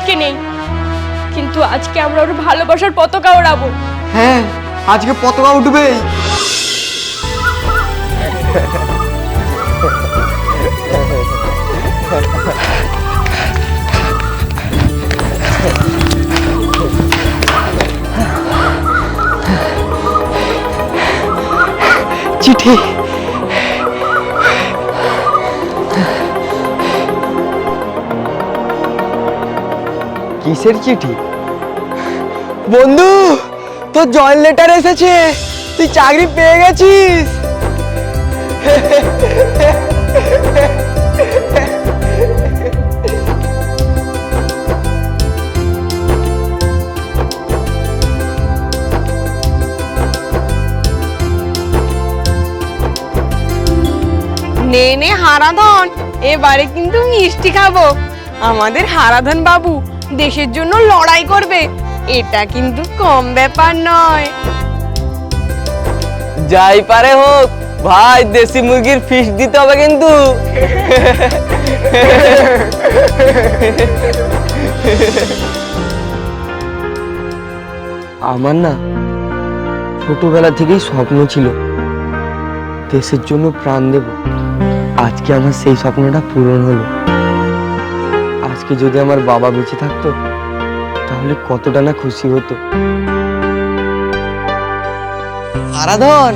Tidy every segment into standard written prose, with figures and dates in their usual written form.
আজকে নেই, কিন্তু আজকে আমরা ওর ভালোবাসার পতাকা ওড়াবো। হ্যাঁ, আজকে পতাকা উঠবে। চিঠি। কিসের চিঠি? বন্ধু, তোর জয়েন লেটার এসেছে, তুই চাকরি পেয়ে গেছিস। নে নে হারাধন, এবারে কিন্তু মিষ্টি খাবো। আমাদের হারাধন বাবু দেশের জন্য লড়াই করবে, এটা কিন্তু কম ব্যাপার নয়। যাই পারে হোক ভাই, দেশি মুরগির ফিশ দিতে হবে কিন্তু। আমার না ছোটবেলা থেকেই স্বপ্ন ছিল দেশের জন্য প্রাণ দেব। আজকে আমার সেই স্বপ্নটা পূরণ হলো। আজকে যদি আমার বাবা বেঁচে থাকতো তাহলে কতটা না খুশি হতো। আরাধন,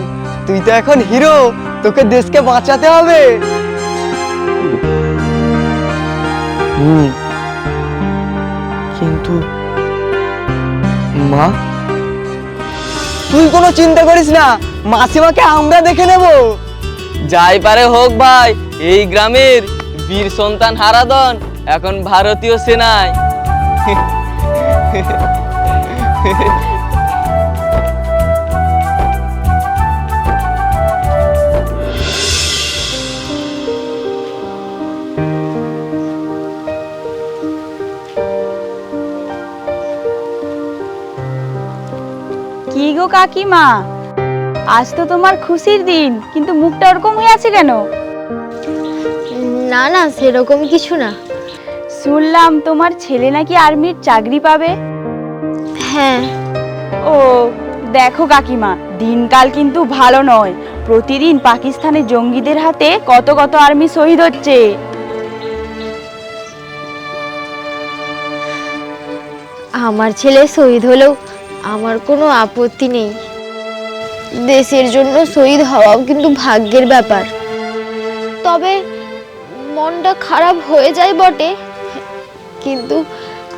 তুই তো এখন হিরো, তোকে দেশকে বাঁচাতে হবে। কিন্তু মা? তুই কোনো চিন্তা করিস না, মাসিমাকে আমরা দেখে নেব। যাই পারে হোক ভাই, এই গ্রামের বীর সন্তান হারাধন এখন ভারতীয় সেনায়। কি গো কাকিমা, আজ তো তোমার খুশির দিন, কিন্তু মুখটা ওরকম হয়ে আছে কেন? না না, সেরকম কিছু না। শুনলাম তোমার ছেলে নাকি আর্মির চাকরি পাবে। হ্যাঁ। ও দেখো কাকিমা, দিনকাল কিন্তু ভালো নয়। প্রতিদিন পাকিস্তানের জঙ্গিদের হাতে কত কত আর্মি শহীদ হচ্ছে। আমার ছেলে শহীদ হলেও আমার কোনো আপত্তি নেই। দেশের জন্য শহীদ হওয়াও কিন্তু ভাগ্যের ব্যাপার। তবে মনটা খারাপ হয়ে যায় বটে, কিন্তু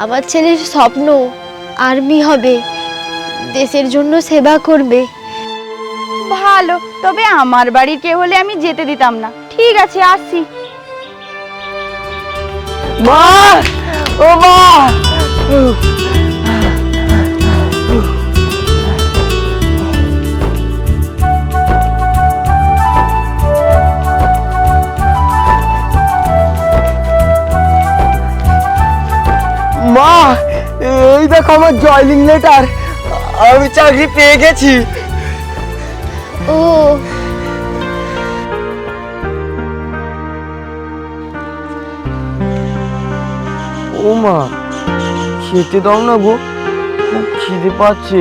আমার ছেলের স্বপ্ন আর্মি হবে, দেশের জন্য সেবা করবে। ভালো, তবে আমার বাড়ির কেউ হলে আমি যেতে দিতাম না। ঠিক আছে, আসছি। মা, ও মা, মা, এই দেখো আমার জয়নিং লেটার, আমি চাকরি পেয়ে গেছি। ও ও মা, খেতে দাও না গো, খুব খিদে পাচ্ছে।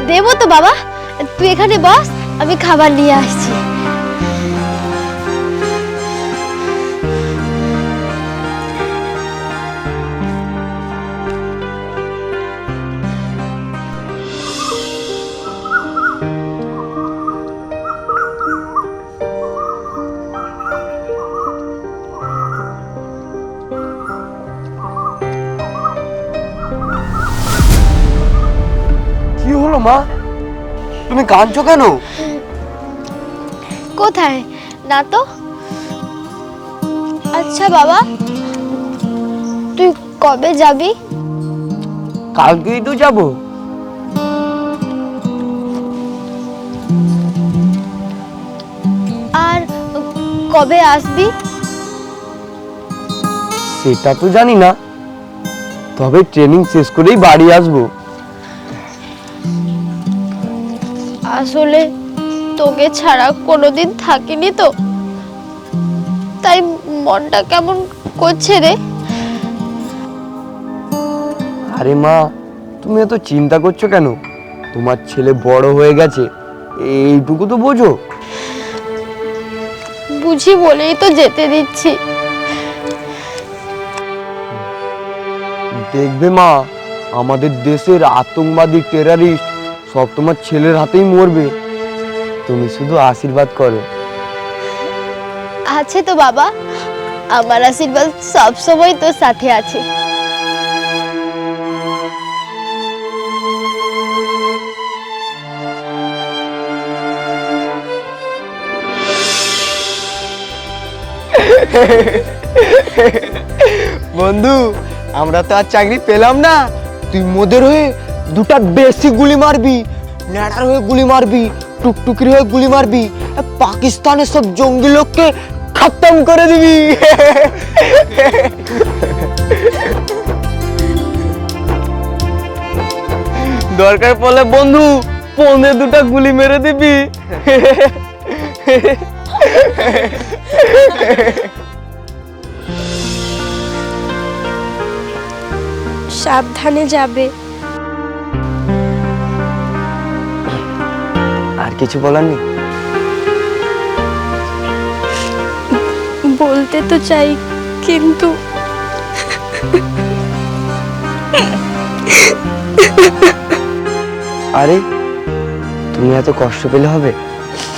দেবো তো বাবা, তুই এখানে বস, আমি খাবার নিয়ে আসছি। কি হলো মা, তুমি কাঁদছো কেন? কোথায় না তো। আচ্ছা বাবা, তুই কবে যাবি? কালকেই তো যাবো। আর কবে আসবি? সেটা তো জানি না, তবে ট্রেনিং শেষ করেই বাড়ি আসবো। আসলে তোকে ছাড়া কোনোদিন থাকিনি তো, তাই মনটা কেমন করছে রে? আরে মা, তুমি এত চিন্তা করছো কেন? তোমার ছেলে বড় হয়ে গেছে, এইটুকু তো বোঝো। বুঝি বলেই তো যেতে দিচ্ছি। দেখবে মা, আমাদের দেশের আতঙ্কবাদী টেরারিস্ট সব তোমার ছেলের হাতেই মরবে। তুমি শুধু আশীর্বাদ করো। আছে তো বাবা, আমার আশীর্বাদ সবসময় তোর সাথে আছে। বন্ধু, আমরা তো আর চাকরি পেলাম না। তুই মোদের হয়ে দুটা বেশি গুলি মারবি, ন্যাড়ার হয়ে গুলি মারবি, টুকটুকির হয়ে গুলি মারবি, পাকিস্তানের সব জঙ্গি লোককে খতম করে দিবি। দরকার পড়লে বন্ধু পৌনে দুটা গুলি মেরে দিবি। সাবধানে যাবে। আর কিছু বলার নেই? বলতে তো চাই, কিন্তু আরে তুমি এত কষ্ট পেলে হবে?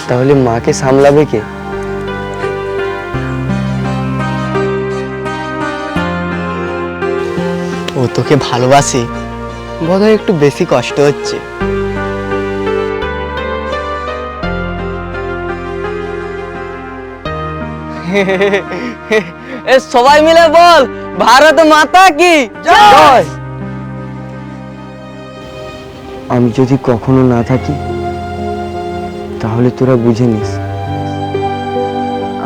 তাহলে মাকে সামলাবে কে? ও তোকে ভালোবাসে, বোধহয় একটু বেশি কষ্ট হচ্ছে। সবাই মিলে বল, ভারত মাতা কি জয়। আমি যদি কখনো না থাকি তাহলে তোরা বুঝে নিস,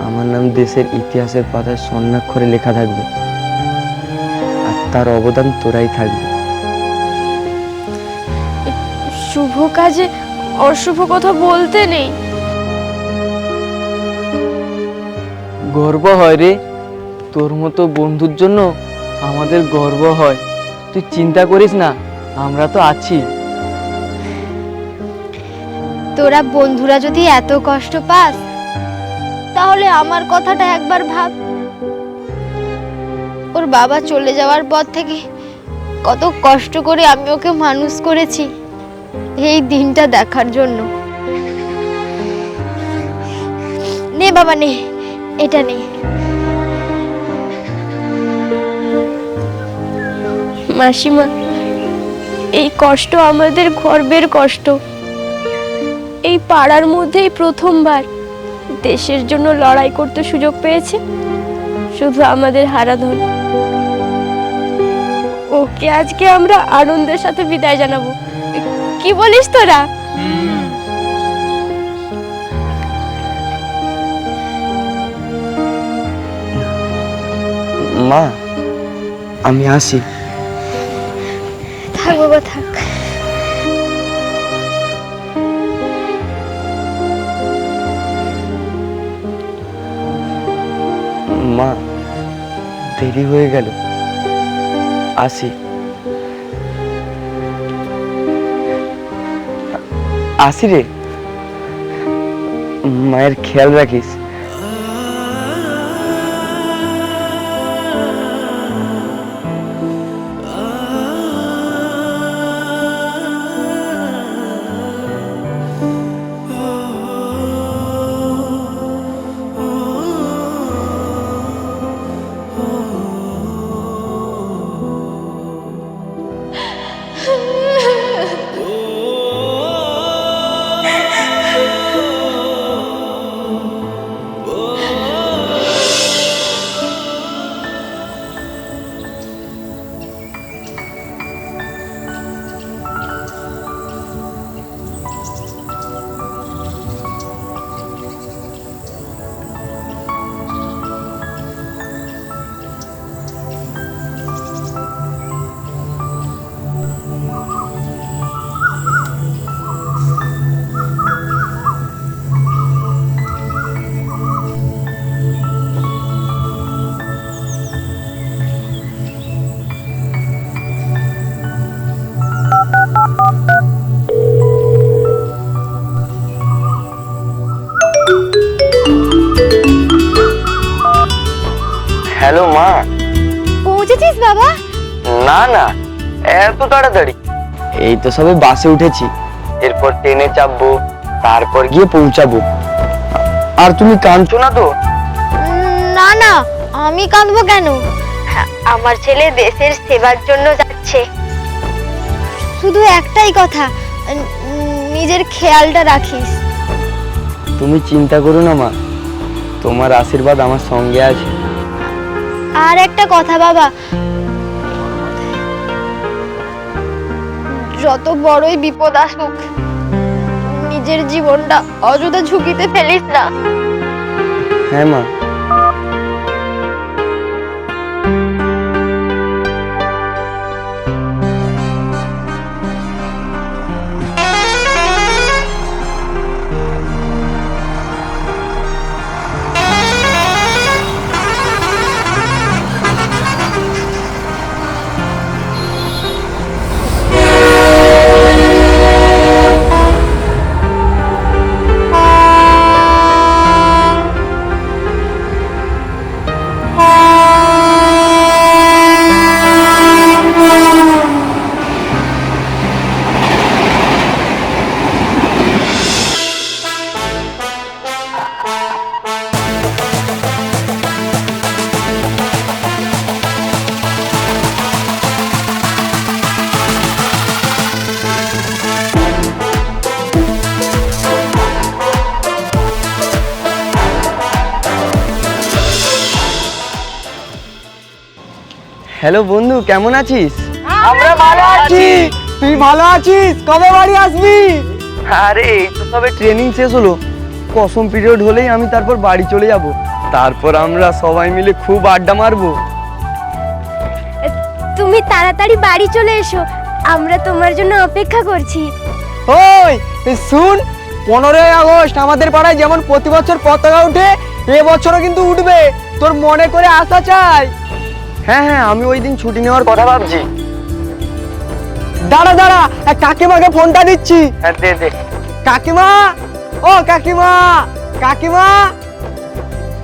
আমার নাম দেশের ইতিহাসের পাতায় স্বর্ণাক্ষরে লেখা থাকবে, আর তার অবদান তোরাই থাকবে। শুভ কাজে অশুভ কথা বলতে নেই। গর্ব হয় রে, তোর মতো বন্ধুর জন্য আমাদের গর্ব হয়। তুই চিন্তা করিস না, আমরা তো আছি। তোরা বন্ধুরা যদি এত কষ্ট পাস, তাহলে আমার কথাটা একবার ভাব। ওর বাবা চলে যাওয়ার পর থেকে কত কষ্ট করে আমি ওকে মানুষ করেছি এই দিনটা দেখার জন্য। নে বাবা নে, এটা নে। মাসিমা, এই কষ্ট আমাদের গর্বের কষ্ট। এই পাড়ার মধ্যেই প্রথমবার দেশের জন্য লড়াই করতে সুযোগ পেয়েছে শুধু আমাদের হারাধন। ওকে আজকে আমরা আনন্দের সাথে বিদায় জানাবো। কি বলিস তোরা? মা, আমি আসি। থাক বাবা থাক। মা, দেরি হয়ে গেল, আসি। আসি রে, মায়ের খেয়াল রাখিস। পৌঁছেছিস বাবা? না না, এত তাড়াতাড়ি? এই তো সবে বাসে উঠেছি, এরপর ট্রেনে চাপবো, তারপর গিয়ে পৌঁছাবো। আর তুমি কাঁদছো না তো? না না, আমি কাঁদবো কেন? আমার ছেলে দেশের সেবার জন্য যাচ্ছে। শুধু একটাই কথা, নিজের খেয়ালটা রাখিস। তুমি চিন্তা করো না মা, তোমার আশীর্বাদ আমার সঙ্গে আছে। আর একটা কথা বাবা, যত বড়ই বিপদ আসুক, নিজের জীবনটা অযথা ঝুঁকিতে ফেলিস না। হ্যাঁ মা। হ্যালো বন্ধু, কেমন আছিস? আমরা ভালো আছি। তুই ভালো আছিস? কবে বাড়ি আসবি? আরে এই তো সবে ট্রেনিং শেষ হলো, কসম পিরিয়ড হলেই আমি তারপর বাড়ি চলে যাব। তারপর আমরা সবাই মিলে খুব আড্ডা মারবো। তুমি তাড়াতাড়ি বাড়ি চলে এসো, আমরা তোমার জন্য অপেক্ষা করছি। ওই শুন, 15ই আগস্ট আমাদের পাড়ায় যেমন প্রতি বছর পতাকা উঠে, এবছরও কিন্তু উঠবে। তোর মনে করে আসা চাই। হ্যাঁ হ্যাঁ, আমি ওই দিন ছুটি নেওয়ার কথা ভাবছি। দাঁড়া দাঁড়া, কাকিমাকে ফোনটা দিচ্ছি। হ্যাঁ দে দে। কাকিমা, ও কাকিমা, কাকিমা।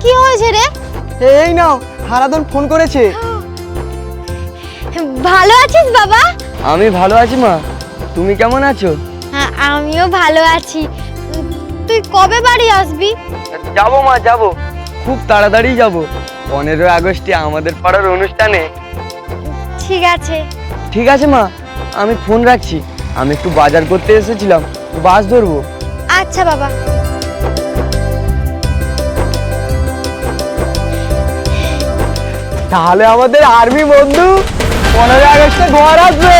কি হয়েছে রে? এই নাও, হারাধন ফোন করেছে। ভালো আছিস বাবা? আমি ভালো আছি মা, তুমি কেমন আছো? হ্যাঁ, আমিও ভালো আছি। তুই কবে বাড়ি আসবি? যাবো মা, যাবো, খুব তাড়াতাড়ি যাবো। 15ই আগস্টে আমাদের পাড়ার অনুষ্ঠানে। ঠিক আছে। ঠিক আছে মা, আমি ফোন রাখছি। আমি একটু বাজার করতে এসেছিলাম, বাস ধরবো। আচ্ছা বাবা। তাহলে আমাদের আর্মি বন্ধু 15ই আগস্টে ঘর আসবে।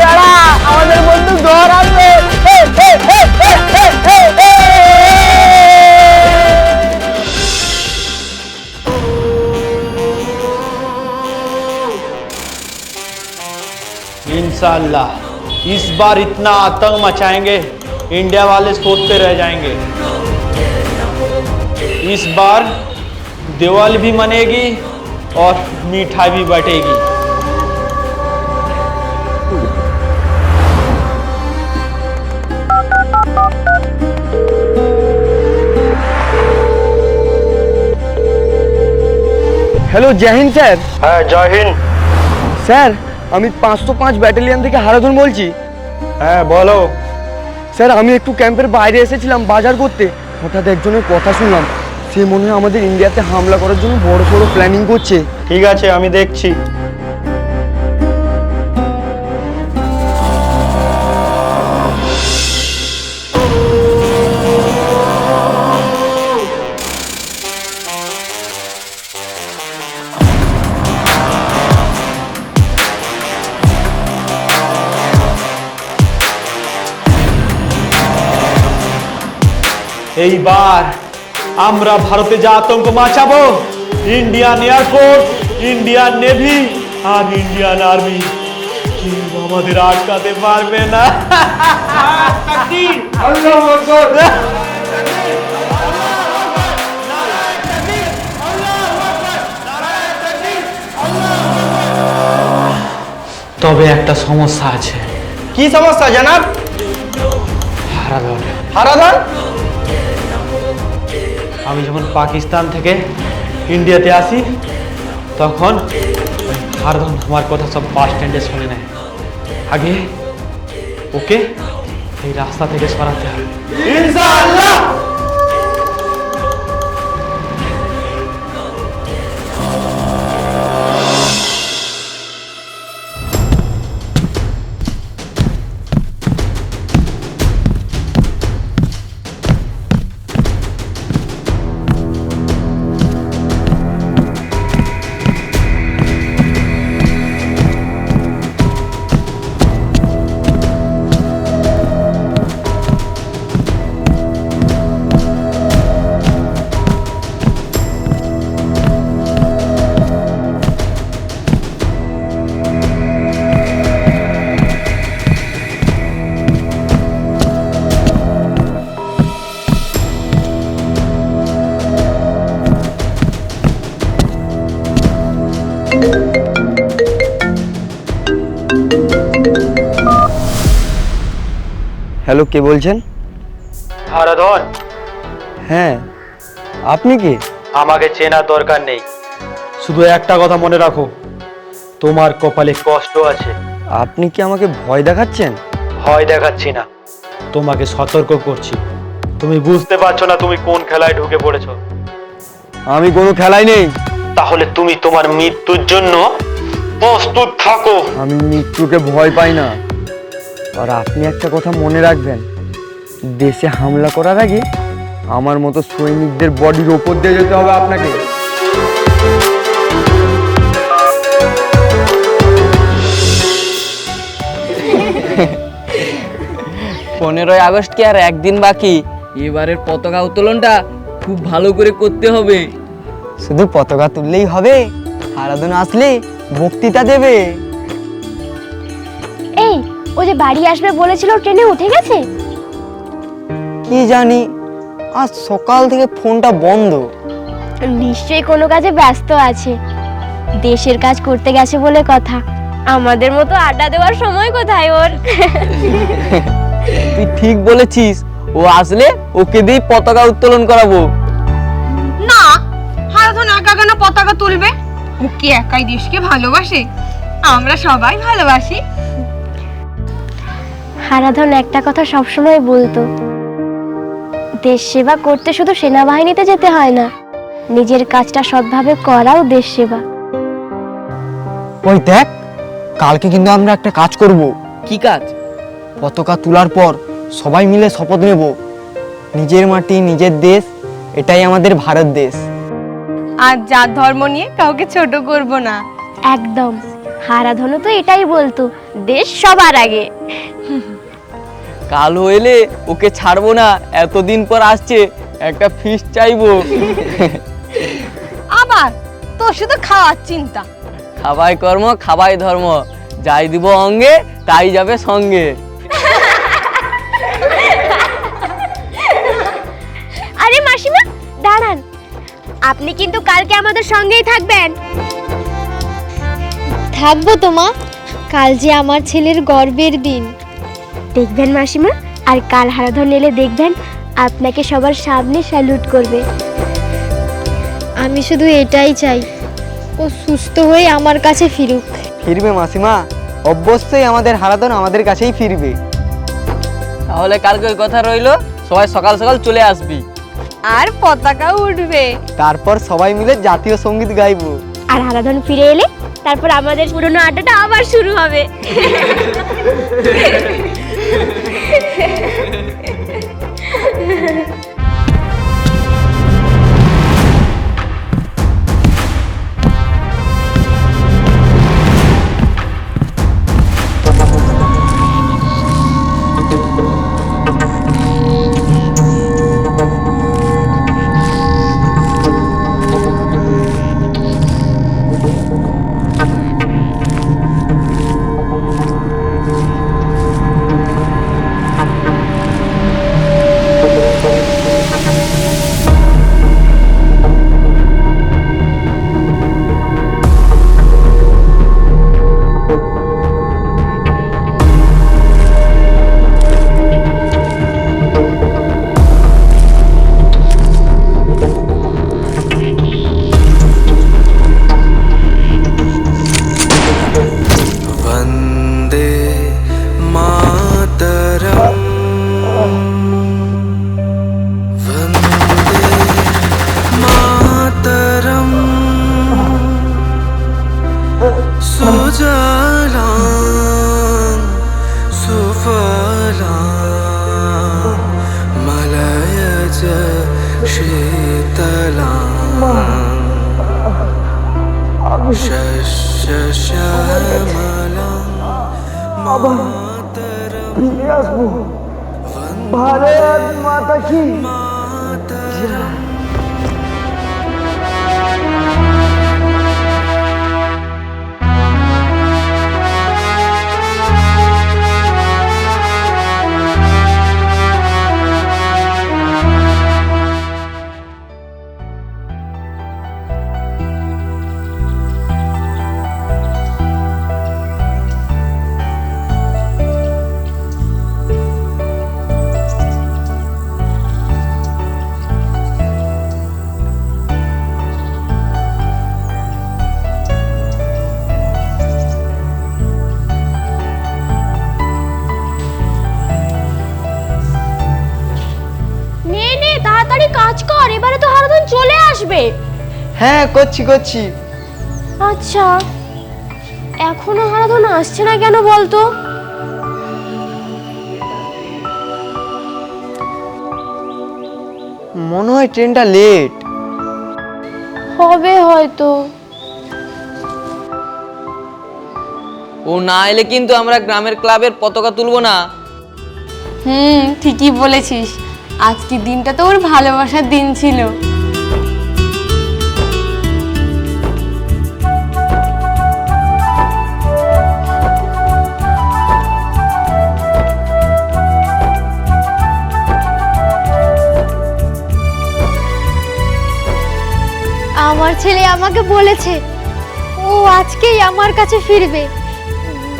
দাঁড়া, আমাদের বন্ধু ঘর আসবে। इंशाल्लाह इस बार इतना आतंक मचाएंगे, इंडिया वाले सोचते रह जाएंगे। इस बार दिवाली भी मनेगी और मिठाई भी बटेगी। হ্যালো, জয় হিন্দ স্যার। হ্যাঁ, জয় হিন্দ। স্যার, আমি 505 ব্যাটালিয়ন থেকে হারাধন বলছি। হ্যাঁ বলো। স্যার, আমি একটু ক্যাম্পের বাইরে এসেছিলাম বাজার করতে, হঠাৎ একজনের কথা শুনলাম। সে মনে হয় আমাদের ইন্ডিয়াতে হামলা করার জন্য বড় সড়ো প্ল্যানিং করছে। ঠিক আছে, আমি দেখছি। এইবার আমরা ভারতে যা আতঙ্ক মাচাবো, ইন্ডিয়ান এয়ারফোর্স, ইন্ডিয়ান নেভি আর ইন্ডিয়ান আর্মি কেউ আমাদের আটকাতে পারবে না। তবে একটা সমস্যা আছে। কি সমস্যা জানাব? হারাধন, হারাধন? আমি যখন পাকিস্তান থেকে ইন্ডিয়াতে আসি তখন ওই হারাধন আমার কথা সব বাস স্ট্যান্ডে শুনে নেয়। আগে ওকে এই রাস্তা থেকে সরাতে হবে ইনশাআল্লাহ। হ্যালো, কে বলছেন? হারাধন, হ্যাঁ, আপনি কি? আমাকে চেনার দরকার নেই, শুধু একটা কথা মনে রাখো, তোমার কপালে কষ্ট আছে। আপনি কি আমাকে ভয় দেখাচ্ছেন? ভয় দেখাচ্ছি না, তোমাকে সতর্ক করছি। তুমি বুঝতে পারছো না তুমি কোন খেলায় ঢুকে পড়েছো। আমি কোনো খেলায় নেই। তাহলে তুমি তোমার মৃত্যুর জন্য প্রস্তুত থাকো। আমি মৃত্যুকে ভয় পাই না। আর আপনি একটা কথা মনে রাখবেন, দেশে হামলা করার আগে আমার মতো সৈনিকদের বডির ওপর দিয়ে যেতে হবে আপনাকে। 15ই আগস্ট কি আর একদিন বাকি? এবারের পতাকা উত্তোলনটা খুব ভালো করে করতে হবে। শুধু পতাকা তুললেই হবে? হারাধন আসলে বক্তৃতা দেবে। এই, ও যে বাড়ি আসবে বলেছিল, ট্রেনে উঠে গেছে? কি জানি, আজ সকাল থেকে ফোনটা বন্ধ। নিশ্চয়ই কোনো কাজে ব্যস্ত আছে। দেশের কাজ করতে গেছে বলে কথা। আমাদের মতো আড্ডা দেওয়ার সময় কোথায় ওর? তুই ঠিক বলেছিস, ও আসলে ওকে দিয়ে পতাকা উত্তোলন করাবো। না, হারাধন একা কেন পতাকা তুলবে? ও কি একাই দেশকে ভালোবাসে? আমরা সবাই ভালোবাসি। হারাধন একটা কথা সবসময় বলতো, দেশ সেবা করতে শুধু সেনাবাহিনীতে যেতে হয় না, নিজের কাজটা সৎভাবে করাও দেশ সেবা। ওই দেখ, কালকে কিন্তু আমরা একটা কাজ করব। কি কাজ? পতাকা তোলার পর সবাই মিলে শপথ নেব, নিজের মাটি নিজের দেশ, এটাই আমাদের ভারত দেশ। আর জাত ধর্ম নিয়ে কাউকে ছোট করব না। একদম, হারাধনও তো এটাই বলতো, দেশ সবার আগে। কাল হইলে ওকে ছাড়বো না, এতদিন পর আসছে, একটা ফিস্ট চাইবো। আবার তো শুধু খাওয়ার চিন্তা। খাবাই কর্ম খাবাই ধর্ম, যাই দিব অঙ্গে তাই যাবে সঙ্গে। আরে মাসিমা, দাঁড়ান, আপনি কিন্তু কালকে আমাদের সঙ্গেই থাকবেন। থাকবো তো মা, কাল যে আমার ছেলের গর্বের দিন। দেখবেন মাসিমা, আর কাল হারাধন এলে দেখবেন আপনাকে সবার সামনে স্যালুট করবে। আমি শুধু এটাই চাই, ও সুস্থ হয়ে আমার কাছে ফিরুক। ফিরবে মাসিমা, অবশ্যই আমাদের হারাধন আমাদের কাছেই ফিরবে। তাহলে কালকে ওই কথা রইলো, সবাই সকাল সকাল চলে আসবি। আর পতাকা উঠবে। তারপর সবাই মিলে জাতীয় সঙ্গীত গাইবো। আর হারাধন ফিরে এলে তারপর আমাদের পুরনো আড্ডাটা আবার শুরু হবে। ফিরে আসবো। ভারত মাতা কি। নে নে তাড়াতাড়ি কাজ কর, এবারে তো হারাধন চলে আসবে। হ্যাঁ করছি করছি। আচ্ছা, এখনো হারাধন আসছে না কেন বলতো? মনে হয় ট্রেনটা লেট হবে হয়তো। ও না এলে কিন্তু আমরা গ্রামের ক্লাবের পতাকা তুলবো না। ঠিকই বলেছিস, আজকের দিনটা তো ওর ভালোবাসার দিন ছিল। আমার ছেলে আমাকে বলেছে ও আজকেই আমার কাছে ফিরবে।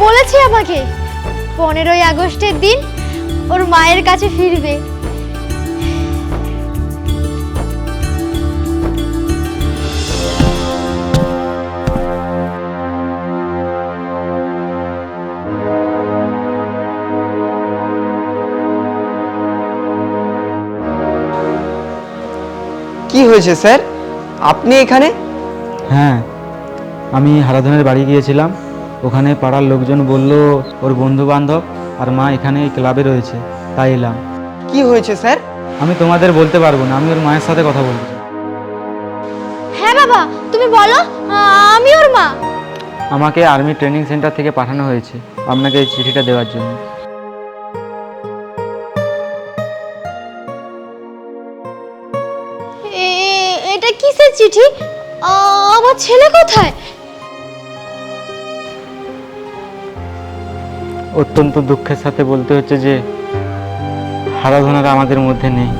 বলেছে আমাকে 15ই আগস্টের দিন ওর মায়ের কাছে ফিরবে। কি হয়েছে স্যার, আপনি এখানে? হ্যাঁ, আমি হারাধনের বাড়ি গিয়েছিলাম। ওখানে পাড়ার লোকজন বলল ওর বন্ধু বান্ধব আর মা এখানে ক্লাবে রয়েছে, তাই এলাম। কি হয়েছে স্যার? আমি তোমাদের বলতে পারবো না, আমি ওর মায়ের সাথে কথা বলতে চাই। হ্যাঁ বাবা, তুমি বলো, আমি ওর মা। আমাকে আর্মি ট্রেনিং সেন্টার থেকে পাঠানো হয়েছে আপনাকে এই চিঠিটা দেওয়ার জন্য। এটা কিসের চিঠি? আমার ছেলে কোথায়? অত্যন্ত দুঃখের সাথে বলতে হচ্ছে যে হারাধনারা আমাদের মধ্যে নেই।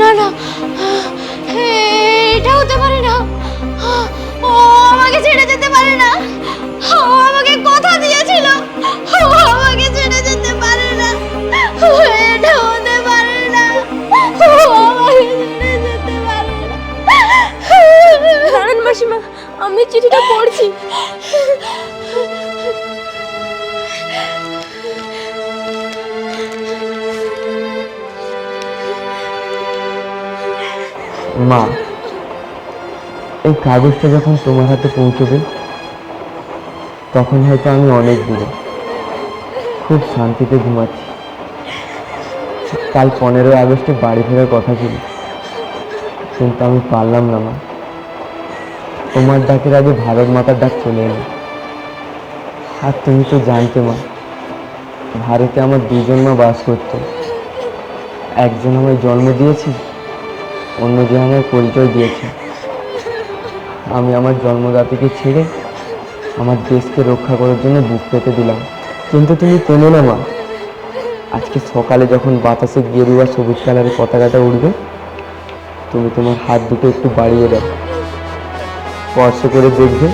না না, এটা হতে পারে না। ও আমাকে ছেড়ে যেতে পারে না। ও আমাকে কথা দিয়েছিল, ও আমাকে ছেড়ে যেতে পারে না। এটা হতে পারে না, ও আমাকে ছেড়ে যেতে পারে না। দাঁড়ান মাসিমা, আমি চিঠিটা পড়ছি। মা, এই কাগজটা যখন তোমার হাতে পৌঁছবে তখন হয়তো আমি অনেক দূরে খুব শান্তিতে ঘুমাচ্ছি। কাল 15ই আগস্টে বাড়ি ফেরার কথা ছিল, কিন্তু আমি পারলাম না মা। তোমার ডাকের আগে ভারত মাতার ডাক চলে এলো। আর তুমি তো জানতে মা, ভারতে আমার দুজন মা বাস করতো। একজন আমায় জন্ম দিয়েছে, অন্যজন আমায় পরিচয় দিয়েছে। আমি আমার জন্মদাতাকে ছেড়ে আমার দেশকে রক্ষা করার জন্য বুক পেতে দিলাম। কিন্তু তুমি চেনো না মা, আজকে সকালে যখন বাতাসে গেরুয়া সবুজ কালারের পতাকাটা উঠবে, তুমি তোমার হাত দুটো একটু বাড়িয়ে দাও, স্পর্শ করে দেখবে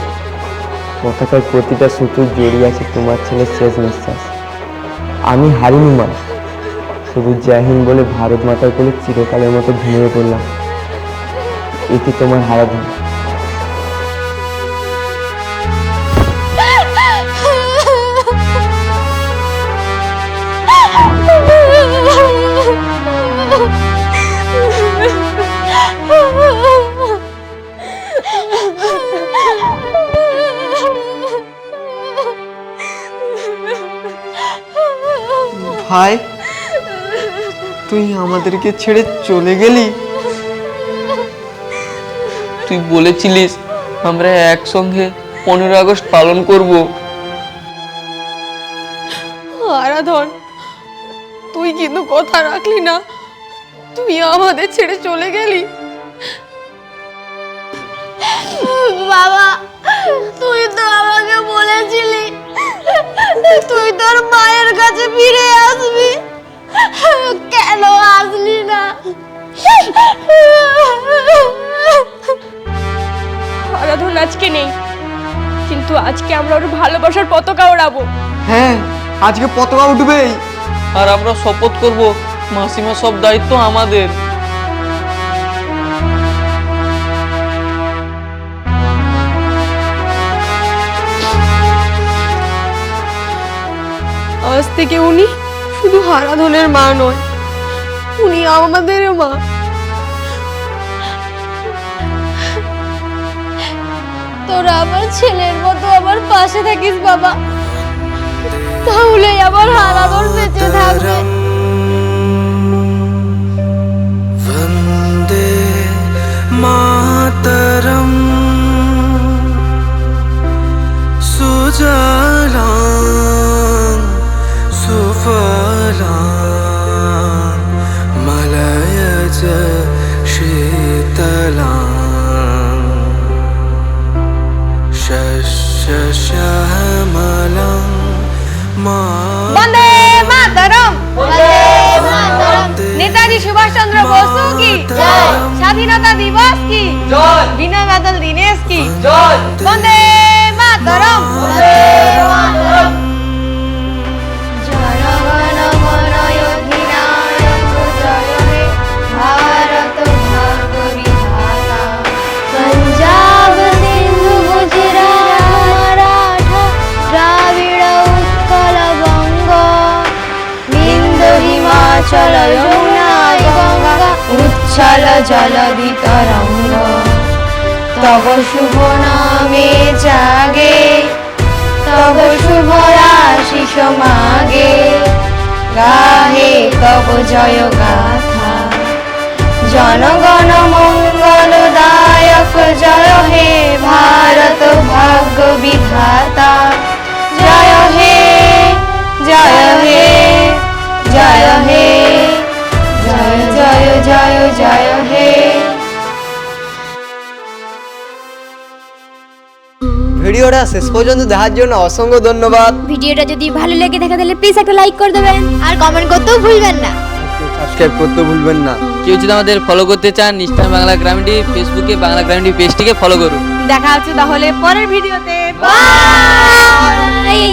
পতাকার প্রতিটা সুতো জড়িয়ে আছে তোমার ছেলের শেষ নিঃশ্বাস। আমি হারিনি মা, শুধু জয় হিন্দ বলে ভারত মাতার কোলে চিরকালের মতো ঘুমিয়ে পড়লাম। এটি তোমার হারাধন। ভাই, তুই আমাদেরকে ছেড়ে চলে গেলি? তুই বলেছিলিস আমরা একসঙ্গে 15 আগস্ট পালন করব। আরাধন, তুই কিন্তু কথা রাখলি না, তুই আমাদের ছেড়ে চলে গেলি। বাবা, তুই তো আমাকে বলেছিলি তুই তোর মায়ের কাছে ফিরে আসবি, কেন আসলি না? আরাধন আজকে নেই, কিন্তু আজকে আমরা ওর ভালোবাসার পতাকা ওড়াবো। হ্যাঁ, আজকে পতাকা উঠবেই। আর আমরা শপথ করব মাসিমা সব দায়িত্ব আমাদের। আজ থেকে উনি শুধু হারাধনের মা নয়, উনি আমাদের মা। তোরা আমার ছেলের মতো আমার পাশে থাকিস বাবা, তাহলেই আমার হারাধন বেঁচে থাকবে। वन्दे मातरम् सुजलां सुफलां मलयज शीतलां शस्यश्यामलां বন্দে মাতরম। নেতাজি সুভাষচন্দ্র বসু কি জয়, স্বাধীনতা দিবস কি জয়, বিনয় বাদল দীনেশ কি জয়, বন্দে মাতরম। জনগণ মন অধিনায়ক জয় হে ভারত ভাগ্য বিধাতা। পঞ্জাব সিন্ধু গুজরাট মারাঠা দ্রাবিড় উৎকল বঙ্গ বিন্দু হিমাচল যমুনা গঙ্গা উচ্ছল জলধি তরঙ্গ। তব শুভ নামে জাগে, তব শুভ আশিস মাগে, গাহে তব জয় গাথা। জনগণ মঙ্গলদায়ক জয় হে ভারত ভাগ্য বিধাতা। জয় হে জয় হে জয় হে জয় জয় জয় জয় হে। ভিডিওটা শেষ পর্যন্ত দেখার জন্য অসংখ্য ধন্যবাদ। ভিডিওটা যদি ভালো লেগে থাকে তাহলে প্লিজ একটা লাইক করে দেবেন, আর কমেন্ট করতেও ভুলবেন না। সাবস্ক্রাইব করতে ভুলবেন না। কেউ যদি আমাদের ফলো করতে চান ইনস্টাগ্রাম বাংলা গ্রামীণ টিভি, ফেসবুকে বাংলা গ্রামীণ টিভি পেজটিকে ফলো করুন। দেখা হচ্ছে তাহলে পরের ভিডিওতে। বাই।